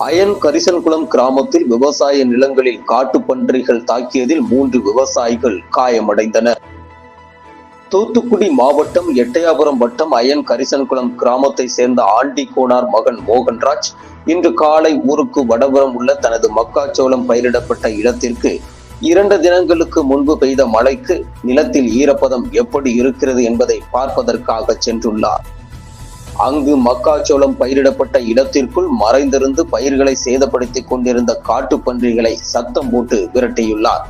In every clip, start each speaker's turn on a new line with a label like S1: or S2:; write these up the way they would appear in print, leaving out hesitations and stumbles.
S1: Iron கரிசன்குளம் கிராமத்தில் விவசாய நிலங்களில் காட்டுப்பன்றிகள் தாக்கியதில் 3 விவசாயிகள் காயமடைந்தனர். தூத்துக்குடி மாவட்டம் எட்டயாபுரம் வட்டம் அயன் கரிசன்குளம் கிராமத்தை சேர்ந்த ஆண்டி கோனார் மகன் மோகன்ராஜ் இன்று காலை ஊருக்கு வடபுறம் உள்ள தனது மக்காச்சோளம் பயிரிடப்பட்ட இடத்திற்கு 2 தினங்களுக்கு முன்பு பெய்த மழைக்கு நிலத்தில் ஈரப்பதம் எப்படி இருக்கிறது என்பதை பார்ப்பதற்காக சென்றுள்ளார். அங்கு மக்காச்சோளம் பயிரிடப்பட்ட இடத்திற்குள் மறைந்திருந்து பயிர்களை சேதப்படுத்திக் கொண்டிருந்த காட்டுப்பன்றிகளை சத்தம் போட்டு விரட்டியுள்ளார்.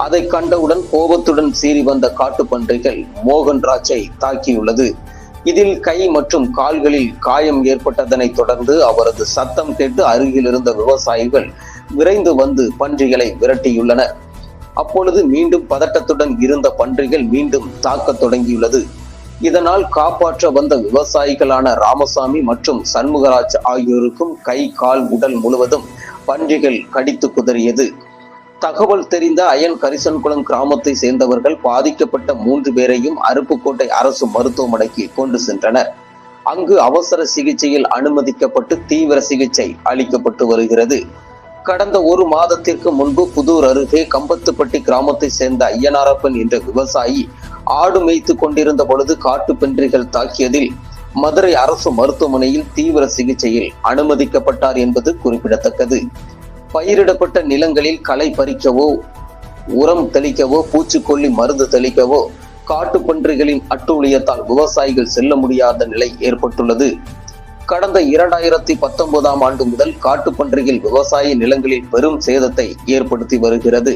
S1: அதை கண்டவுடன் கோபத்துடன் சீறி வந்த காட்டுப்பன்றிகள் மோகன்ராஜை தாக்கியுள்ளது. இதில் கை மற்றும் கால்களில் காயம் ஏற்பட்டதனை தொடர்ந்து அவரது சத்தம் கேட்டு அருகில் இருந்த விவசாயிகள் விரைந்து வந்து பன்றிகளை விரட்டியுள்ளனர். அப்பொழுது மீண்டும் பதட்டத்துடன் இருந்த பன்றிகள் மீண்டும் தாக்கத் தொடங்கியுள்ளது. இதனால் காப்பாற்ற வந்த விவசாயிகளான ராமசாமி மற்றும் சண்முகராஜ் ஆகியோருக்கும் கை, கால், உடல் முழுவதும் பன்றிகள் கடித்து குதறியது. தகவல் தெரிந்த அயன் கரிசன்குளம் கிராமத்தை சேர்ந்தவர்கள் பாதிக்கப்பட்ட 3 பேரையும் அருப்புக்கோட்டை அரசு மருத்துவமனைக்கு கொண்டு சென்றனர். அங்கு அவசர சிகிச்சையில் அனுமதிக்கப்பட்டு தீவிர சிகிச்சை அளிக்கப்பட்டு வருகிறது. கடந்த 1 மாதத்திற்கு முன்பு புதூர் அருகே கம்பத்துப்பட்டி கிராமத்தை சேர்ந்த ஐயனாரப்பன் என்ற விவசாயி ஆடு மேய்த்து கொண்டிருந்த பொழுது காட்டுப்பன்றிகள் தாக்கியதில் மதுரை அரசு மருத்துவமனையில் தீவிர சிகிச்சையில் அனுமதிக்கப்பட்டார் என்பது குறிப்பிடத்தக்கது. பயிரிடப்பட்ட நிலங்களில் களை பறிக்கவோ, உரம் தெளிக்கவோ, பூச்சிக்கொல்லி மருந்து தெளிக்கவோ காட்டுப்பன்றிகளின் அட்டூழியத்தால் விவசாயிகள் செல்ல முடியாத நிலை ஏற்பட்டுள்ளது. கடந்த 2019ஆம் ஆண்டு முதல் காட்டுப்பன்றிகள் விவசாய நிலங்களில் பெரும் சேதத்தை ஏற்படுத்தி வருகிறது.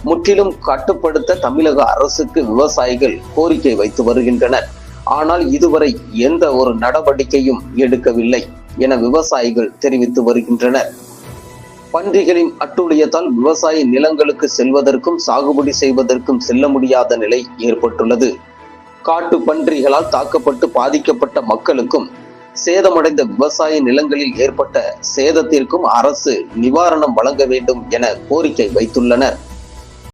S1: முற்றிலும் கட்டுப்படுத்த தமிழக அரசுக்கு விவசாயிகள் கோரிக்கை வைத்து வருகின்றனர். ஆனால் இதுவரை எந்த ஒரு நடவடிக்கையும் எடுக்கவில்லை என விவசாயிகள் தெரிவித்து வருகின்றனர். பன்றிகளின் அட்டூழியத்தால் விவசாய நிலங்களுக்கு செல்வதற்கும் சாகுபடி செய்வதற்கும் செல்ல முடியாத நிலை ஏற்பட்டுள்ளது. காட்டு பன்றிகளால் தாக்கப்பட்டு பாதிக்கப்பட்ட மக்களுக்கும் சேதமடைந்த விவசாய நிலங்களில் ஏற்பட்ட சேதத்திற்கும் அரசு நிவாரணம் வழங்க வேண்டும் என கோரிக்கை வைத்துள்ளனர்.